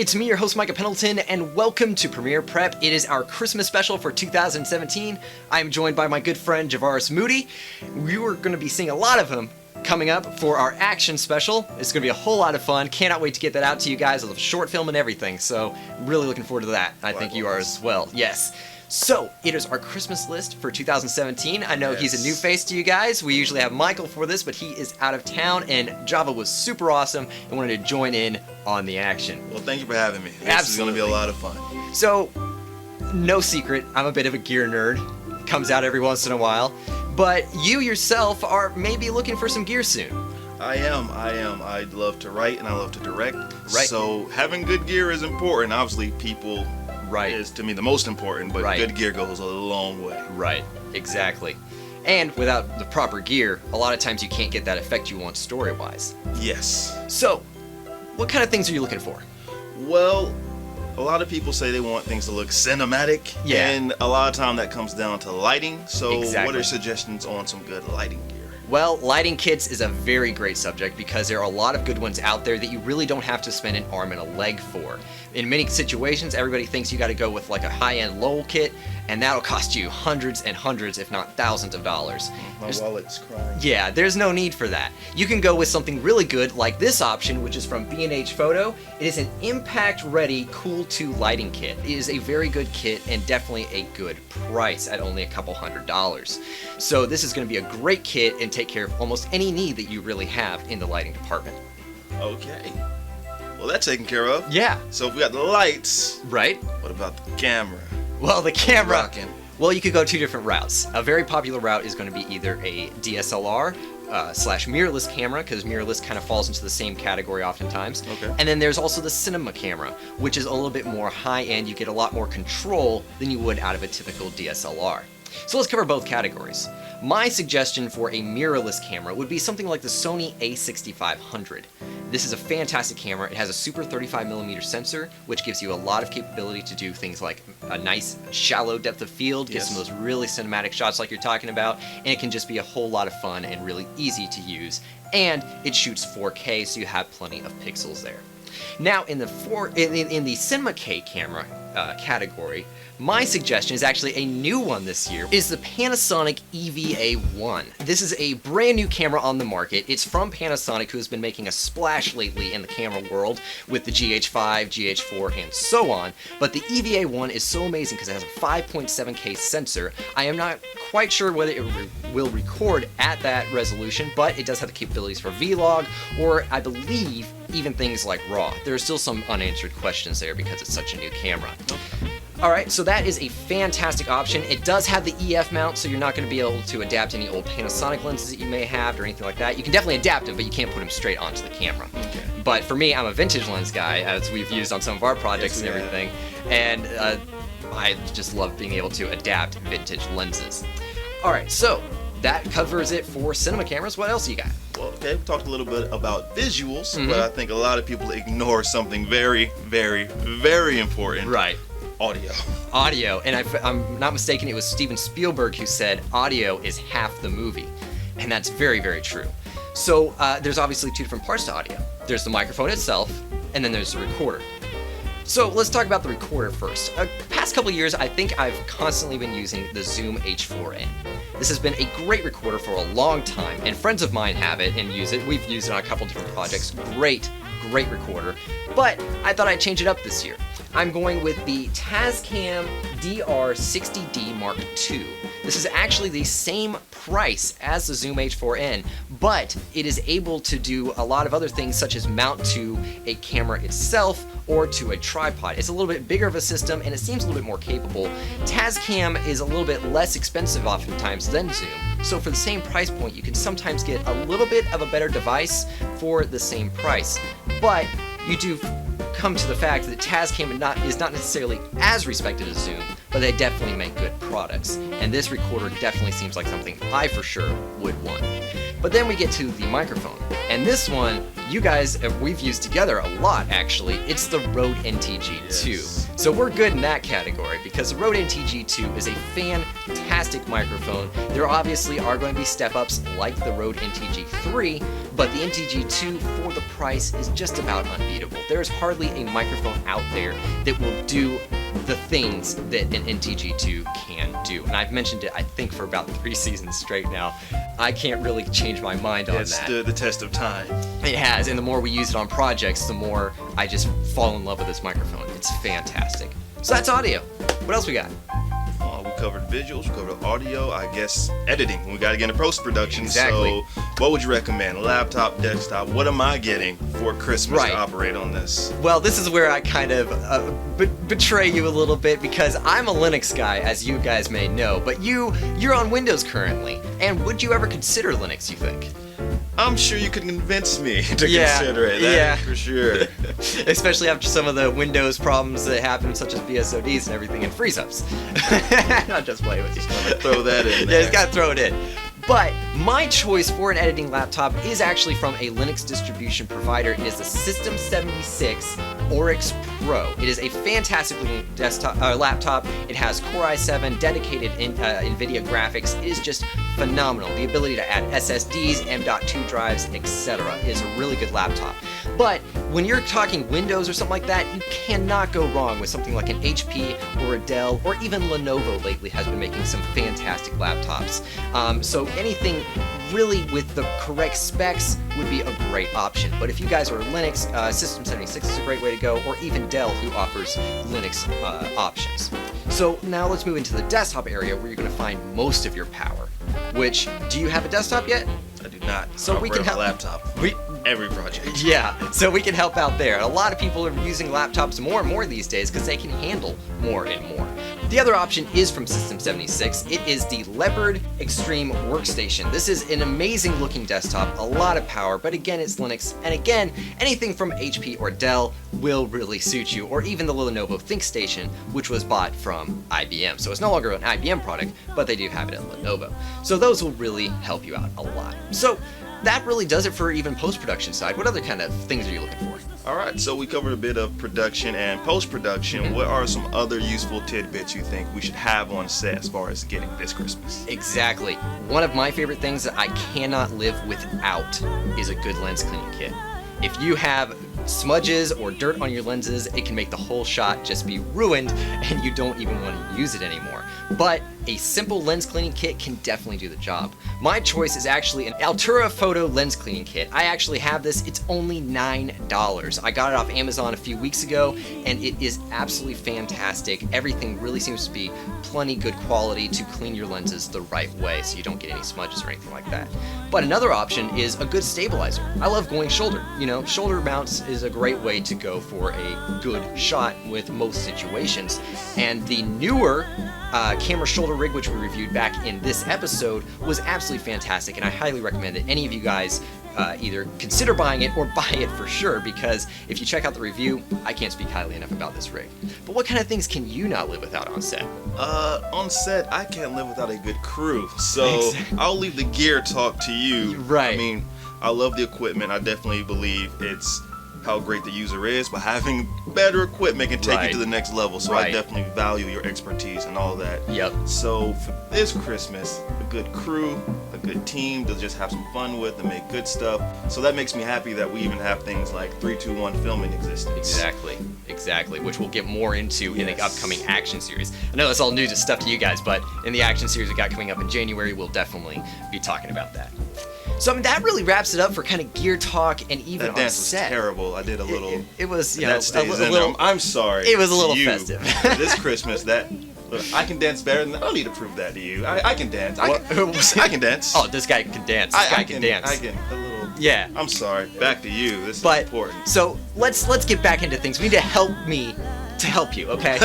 it's me, your host Micah Pendleton, and welcome to Premiere Prep. It is our Christmas special for 2017. I'm joined by my good friend Javaris Moody. We were going to be seeing a lot of him coming up for our action special. It's going to be a whole lot of fun. Cannot wait to get that out to you guys with a short film and everything, so really looking forward to that. I think you are as well. Yes. So, it is our Christmas list for 2017. I know he's a new face to you guys. We usually have Michael for this, but he is out of town, and Java was super awesome and wanted to join in on the action. Well, thank you for having me. This is going to be a lot of fun. So, no secret, I'm a bit of a gear nerd. Comes out every once in a while. But you yourself are maybe looking for some gear soon. I am. I love to write and I love to direct. Right. So, having good gear is important. Obviously, people... is to me the most important, but good gear goes a long way. Right, exactly. And without the proper gear, a lot of times you can't get that effect you want story-wise. Yes. So, what kind of things are you looking for? Well, a lot of people say they want things to look cinematic, and a lot of time that comes down to lighting. So what are suggestions on some good lighting gear? Well, lighting kits is a very great subject because there are a lot of good ones out there that you really don't have to spend an arm and a leg for. In many situations, everybody thinks you got to go with like a high-end Lowell kit, and that'll cost you hundreds and hundreds, if not thousands of dollars. My wallet's crying. Yeah, there's no need for that. You can go with something really good like this option, which is from B&H Photo. It is an impact-ready Cool 2 lighting kit. It is a very good kit and definitely a good price at only a couple $100s. So this is going to be a great kit and take care of almost any need that you really have in the lighting department. Okay. Well, that's taken care of. Yeah. So if we got the lights, right? What about the camera? Well, the camera. Well, you could go two different routes. A very popular route is going to be either a DSLR slash mirrorless camera, because mirrorless kind of falls into the same category oftentimes. Okay. And then there's also the cinema camera, which is a little bit more high-end. You get a lot more control than you would out of a typical DSLR. So let's cover both categories. My suggestion for a mirrorless camera would be something like the Sony a6500. This is a fantastic camera. It has a super 35mm sensor, which gives you a lot of capability to do things like a nice shallow depth of field, get some of those really cinematic shots like you're talking about, and it can just be a whole lot of fun and really easy to use. And it shoots 4K, so you have plenty of pixels there. Now, in the Cinema K camera category, my suggestion is actually a new one this year, is the Panasonic EVA-1. This is a brand new camera on the market. It's from Panasonic, who has been making a splash lately in the camera world with the GH5, GH4, and so on. But the EVA-1 is so amazing because it has a 5.7K sensor. I am not quite sure whether it will record at that resolution, but it does have the capabilities for Vlog, or I believe even things like RAW. There are still some unanswered questions there because it's such a new camera. Alright, so that is a fantastic option. It does have the EF mount, so you're not going to be able to adapt any old Panasonic lenses that you may have or anything like that. You can definitely adapt them, but you can't put them straight onto the camera. Okay. But for me, I'm a vintage lens guy, as we've used on some of our projects and everything, and I just love being able to adapt vintage lenses. Alright, so that covers it for cinema cameras. What else you got? Well, okay, we talked a little bit about visuals, but I think a lot of people ignore something very, very, very important. Right. Audio. Audio, and if I'm not mistaken, it was Steven Spielberg who said audio is half the movie, and that's very, very true. So there's obviously two different parts to audio. There's the microphone itself, and then there's the recorder. So let's talk about the recorder first. The past couple years, I think I've constantly been using the Zoom H4n. This has been a great recorder for a long time, and friends of mine have it and use it. We've used it on a couple different projects. Great recorder. But I thought I'd change it up this year. I'm going with the Tascam DR60D Mark II. This is actually the same price as the Zoom H4n, but it is able to do a lot of other things, such as mount to a camera itself or to a tripod. It's a little bit bigger of a system, and it seems a little bit more capable. Tascam is a little bit less expensive oftentimes than Zoom, so for the same price point, you can sometimes get a little bit of a better device for the same price. But you do come to the fact that Tascam is not necessarily as respected as Zoom, but they definitely make good products. And this recorder definitely seems like something I for sure would want. But then we get to the microphone. And this one, you guys, we've used together a lot actually. It's the Rode NTG2. So we're good in that category because the Rode NTG2 is a fantastic microphone. There obviously are going to be step-ups like the Rode NTG3, but the NTG2 for the price is just about unbeatable. There is hardly a microphone out there that will do the things that an NTG2 can do. And I've mentioned it, I think, for about 3 seasons straight now. I can't really change my mind on that. It stood the test of time. It has, and the more we use it on projects, the more I just fall in love with this microphone. It's fantastic. So that's audio. What else we got? We covered visuals, we covered audio, I guess editing. We got to get into post-production. Exactly. So what would you recommend? Laptop, desktop? What am I getting for Christmas to operate on this? Well, this is where I kind of betray you a little bit because I'm a Linux guy, as you guys may know, but you're on Windows currently. And would you ever consider Linux, you think? I'm sure you could convince me to consider it. That is for sure. Especially after some of the Windows problems that happen, such as BSODs and everything, and freeze-ups. Not just playing with you. Throw that in there. Yeah, just gotta throw it in. But my choice for an editing laptop is actually from a Linux distribution provider. It is the System 76 Oryx Pro. It is a fantastic looking laptop. It has Core i7, dedicated NVIDIA graphics. It is just phenomenal. The ability to add SSDs, M.2 drives, etc. is a really good laptop. But when you're talking Windows or something like that, you cannot go wrong with something like an HP or a Dell, or even Lenovo lately has been making some fantastic laptops. So anything really with the correct specs would be a great option. But if you guys are Linux, System 76 is a great way to go, or even Dell, who offers Linux options. So now let's move into the desktop area where you're going to find most of your power. Which, do you have a desktop yet? I do not. So we can help. A laptop. Every project. Yeah, so we can help out there. A lot of people are using laptops more and more these days because they can handle more and more. The other option is from System 76. It is the Leopard Extreme Workstation. This is an amazing looking desktop, a lot of power, but again, it's Linux, and again, anything from HP or Dell will really suit you, or even the Lenovo ThinkStation, which was bought from IBM. So it's no longer an IBM product, but they do have it at Lenovo. So those will really help you out a lot. So that really does it for even post-production side. What other kind of things are you looking for? All right, so we covered a bit of production and post-production. What are some other useful tidbits you think we should have on set as far as getting this Christmas? Exactly. One of my favorite things that I cannot live without is a good lens cleaning kit. If you have smudges or dirt on your lenses, it can make the whole shot just be ruined and you don't even want to use it anymore. But a simple lens cleaning kit can definitely do the job. My choice is actually an Altura Photo lens cleaning kit. I actually have this. It's only $9. I got it off Amazon a few weeks ago, and it is absolutely fantastic. Everything really seems to be plenty good quality to clean your lenses the right way so you don't get any smudges or anything like that. But another option is a good stabilizer. I love going shoulder. You know, shoulder mounts is a great way to go for a good shot with most situations. And the newer camera shoulder rig, which we reviewed back in this episode, was absolutely fantastic, and I highly recommend that any of you guys either consider buying it or buy it for sure, because if you check out the review, I can't speak highly enough about this rig. But what kind of things can you not live without on set? On set, I can't live without a good crew, so I'll leave the gear talk to you. Right. I mean, I love the equipment. I definitely believe it's how great the user is, but having better equipment can take you to the next level. So I definitely value your expertise and all that. Yep. So for this Christmas, a good crew, a good team to just have some fun with and make good stuff. So that makes me happy that we even have things like 3-2-1 film in existence. Exactly, which we'll get more into in the upcoming action series. I know that's all new stuff to you guys, but in the action series we got coming up in January, we'll definitely be talking about that. So I mean, that really wraps it up for kind of gear talk and even that on dance set. Was terrible. I did a little. It was, you know, a little. I'm sorry. It was a little festive. This Christmas, look, I can dance better than. I don't need to prove that to you. I can dance. I can dance. Oh, this guy can dance. This guy can dance. I can a little. Yeah. I'm sorry. Back to you. This is important. So let's get back into things. We need to help me to help you, okay?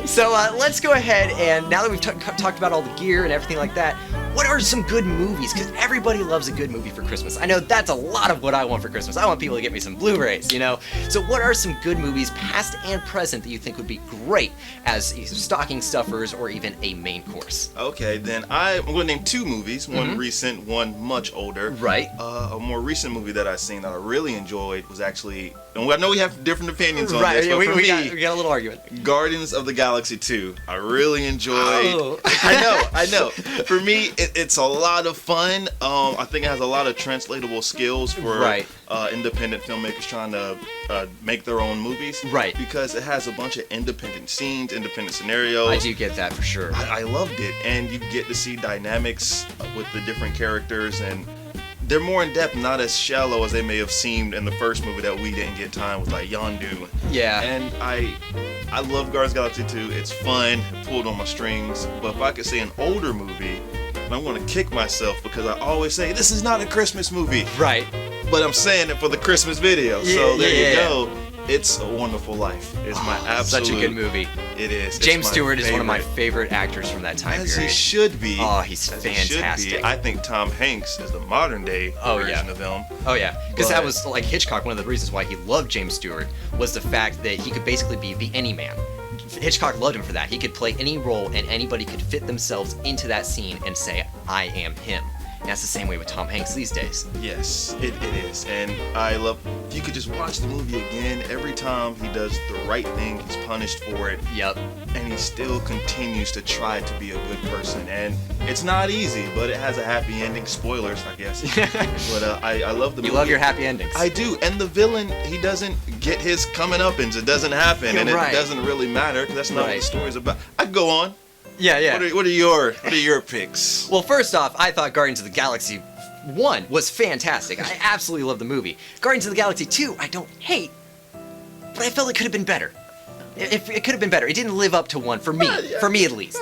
So let's go ahead and now that we've talked about all the gear and everything like that, what are some good movies? Because everybody loves a good movie for Christmas. I know that's a lot of what I want for Christmas. I want people to get me some Blu-rays, you know? So what are some good movies, past and present, that you think would be great as stocking stuffers or even a main course? Okay, then I'm going to name two movies, one recent, one much older. Right. A more recent movie that I've seen that I really enjoyed was actually, and I know we have different opinions on this, but we got a little argument. Guardians of the Galaxy 2. I really enjoyed. Oh. I know. For me, it's a lot of fun. I think it has a lot of translatable skills for independent filmmakers trying to make their own movies. Right. Because it has a bunch of independent scenes, independent scenarios. I do get that for sure. I loved it, and you get to see dynamics with the different characters, and they're more in depth, not as shallow as they may have seemed in the first movie that we didn't get time with, like Yondu. Yeah. And I love Guardians of the Galaxy 2. It's fun, it pulled on my strings. But if I could say an older movie, I'm going to kick myself because I always say this is not a Christmas movie. Right. But I'm saying it for the Christmas video. So there you go. It's a Wonderful Life. It's my absolute. Such a good movie. It is. James Stewart is one of my favorite actors from that time period. As he should be. Oh, he's fantastic. I think Tom Hanks is the modern day version of him. Oh yeah, because that was like Hitchcock. One of the reasons why he loved James Stewart was the fact that he could basically be the any man. Hitchcock loved him for that. He could play any role, and anybody could fit themselves into that scene and say, "I am him." And that's the same way with Tom Hanks these days. Yes, it is. And I love, if you could just watch the movie again, every time he does the right thing, he's punished for it. Yep. And he still continues to try to be a good person. And it's not easy, but it has a happy ending. Spoilers, I guess. But I love the movie. You love your happy endings. I do. And the villain, he doesn't get his coming-uppance. It doesn't happen. And it doesn't really matter, because that's not what the story's about. I could go on. Yeah. What are your picks? Well, first off, I thought Guardians of the Galaxy 1 was fantastic. I absolutely love the movie. Guardians of the Galaxy 2, I don't hate, but I felt it could have been better. It could have been better. It didn't live up to 1 for me, for me at least.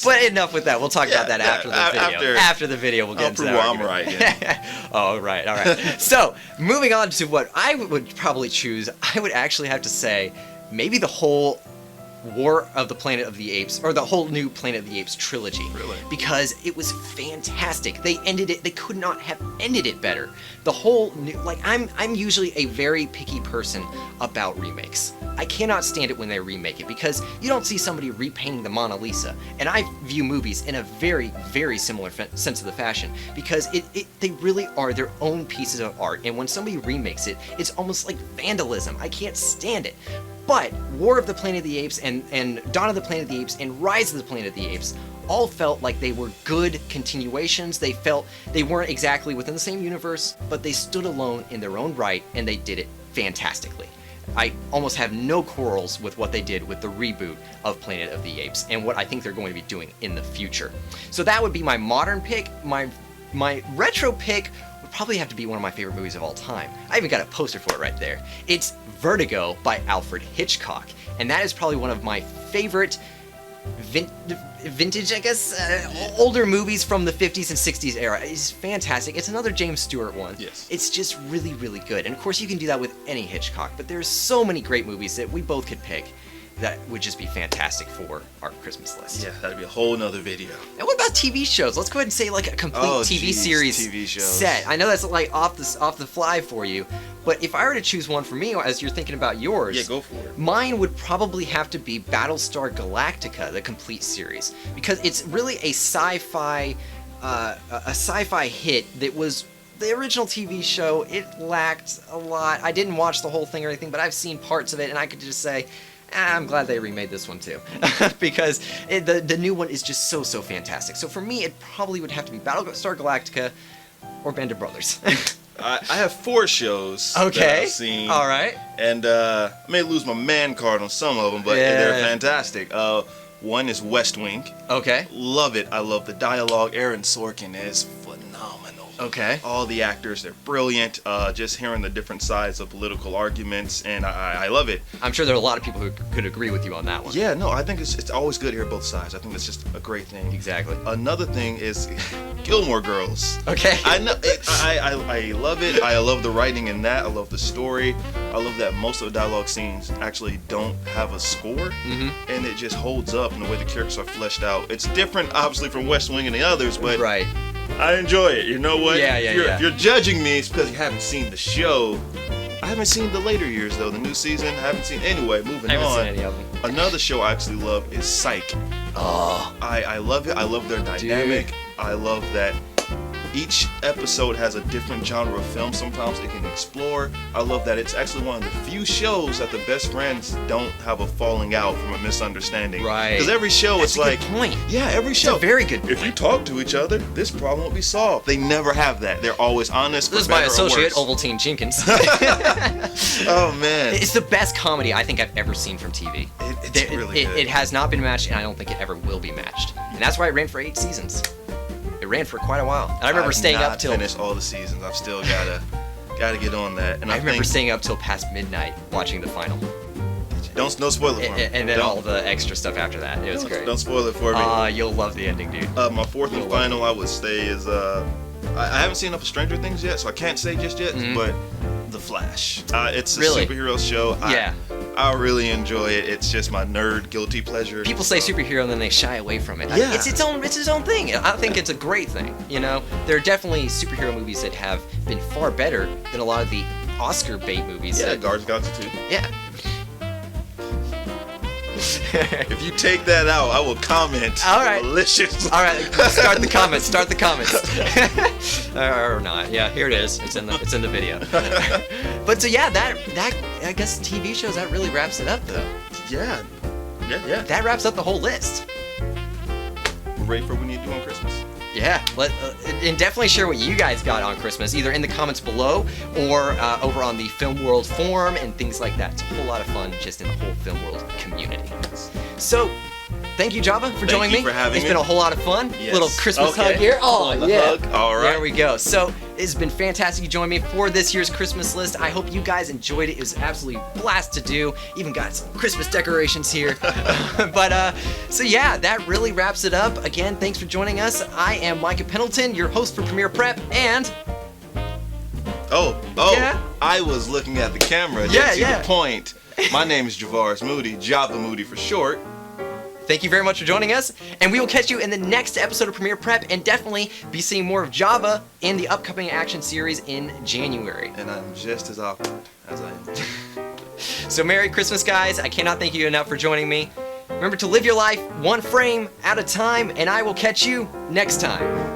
But enough with that. We'll talk about that after the video. After the video, we'll get into that argument. I'm right. Yeah. Oh, right. All right. So, moving on to what I would probably choose, I would actually have to say maybe the whole War of the Planet of the Apes, or the whole new Planet of the Apes trilogy. Really? Because it was fantastic. They ended it, they could not have ended it better. The whole new, like, I'm usually a very picky person about remakes. I cannot stand it when they remake it, because you don't see somebody repainting the Mona Lisa. And I view movies in a very, very similar sense of the fashion, because they really are their own pieces of art. And when somebody remakes it, it's almost like vandalism. I can't stand it. But War of the Planet of the Apes and Dawn of the Planet of the Apes and Rise of the Planet of the Apes all felt like they were good continuations. They felt they weren't exactly within the same universe, but they stood alone in their own right, and they did it fantastically. I almost have no quarrels with what they did with the reboot of Planet of the Apes and what I think they're going to be doing in the future. So that would be my modern pick. My retro pick would probably have to be one of my favorite movies of all time. I even got a poster for it right there. It's Vertigo by Alfred Hitchcock, and that is probably one of my favorite vintage, I guess, older movies from the 50s and 60s era. It's fantastic. It's another James Stewart one. Yes. It's just really, really good. And of course, you can do that with any Hitchcock, but there's so many great movies that we both could pick that would just be fantastic for our Christmas list. Yeah, that'd be a whole nother video. And what about TV shows? Let's go ahead and say like a complete TV series set. I know that's like off the fly for you, but if I were to choose one for me, as you're thinking about yours, yeah, go for it. Mine would probably have to be Battlestar Galactica, the complete series, because it's really a sci-fi hit that was the original TV show. It lacked a lot. I didn't watch the whole thing or anything, but I've seen parts of it, and I could just say, I'm glad they remade this one too, because the new one is just so fantastic. So for me, it probably would have to be Battlestar Galactica or Band of Brothers. I have 4 shows that I've seen. All right. And I may lose my man card on some of them, but they're fantastic. One is West Wing. Okay. Love it. I love the dialogue. Aaron Sorkin is phenomenal. Okay. All the actors, they're brilliant. Just hearing the different sides of political arguments, and I love it. I'm sure there are a lot of people who could agree with you on that one. Yeah, no, I think it's always good to hear both sides. I think that's just a great thing. Exactly. Another thing is Gilmore Girls. Okay. I know. I love it. I love the writing in that. I love the story. I love that most of the dialogue scenes actually don't have a score, and it just holds up in the way the characters are fleshed out. It's different, obviously, from West Wing and the others, but right. I enjoy it. You know what? Yeah, If you're judging me, it's because you haven't seen the show. I haven't seen the later years, though. The new season, I haven't seen. Anyway, moving on. I haven't seen any of them. Another show I actually love is Psych. Oh. I love it. I love their dynamic. Dude. I love that each episode has a different genre of film sometimes it can explore. I love that it's actually one of the few shows that the best friends don't have a falling out from a misunderstanding. Right. Because every show That's it's like... a good point. Yeah, every show. It's a very good point. If you talk to each other, this problem won't be solved. They never have that. They're always honest. This is my associate, Ovaltine Jenkins. Oh, man. It's the best comedy I think I've ever seen from TV. It's really good. It has not been matched, and I don't think it ever will be matched. And that's why it ran for 8 seasons. It ran for quite a while. And I remember staying up till... I've finished all the seasons. I've still gotta get on that. And I remember staying up till past midnight watching the final. No spoil it for me. And then all the extra stuff after that. It was great. Don't spoil it for me. You'll love the ending, dude. My fourth and final, I would say, is I haven't seen enough of Stranger Things yet, so I can't say just yet. But The Flash. It's a superhero show. Yeah. I really enjoy it. It's just my nerd guilty pleasure. People say superhero and then they shy away from it. Yeah. It's its own thing. I think it's a great thing. You know, there are definitely superhero movies that have been far better than a lot of the Oscar bait movies. Yeah, Guardians of the Galaxy 2. Yeah. If you take that out, I will comment. All right. Malicious. All right. Start the comments. Start the comments. Or not. Yeah. Here it is. It's in the video. But so yeah, that I guess TV shows that really wraps it up though. Yeah. That wraps up the whole list. We're ready for what we need to do on Christmas. Yeah, and definitely share what you guys got on Christmas, either in the comments below or over on the Film World forum and things like that. It's a whole lot of fun just in the whole Film World community. So, thank you, Java, for joining me. Thank you for having me. It's been a whole lot of fun. Yes. Little Christmas Okay. hug here. Oh, yeah. Hug. All right. There we go. So, it's been fantastic you joined me for this year's Christmas list. I hope you guys enjoyed it. It was absolutely a blast to do. Even got some Christmas decorations here. But, so yeah, that really wraps it up. Again, thanks for joining us. I am Micah Pendleton, your host for Premiere Prep, and... Oh, Yeah? I was looking at the camera. Yeah, To the point. My name is Javaris Moody, Java Moody for short. Thank you very much for joining us, and we will catch you in the next episode of Premiere Prep, and definitely be seeing more of Java in the upcoming action series in January. And I'm just as awkward as I am. So Merry Christmas, guys. I cannot thank you enough for joining me. Remember to live your life one frame at a time, and I will catch you next time.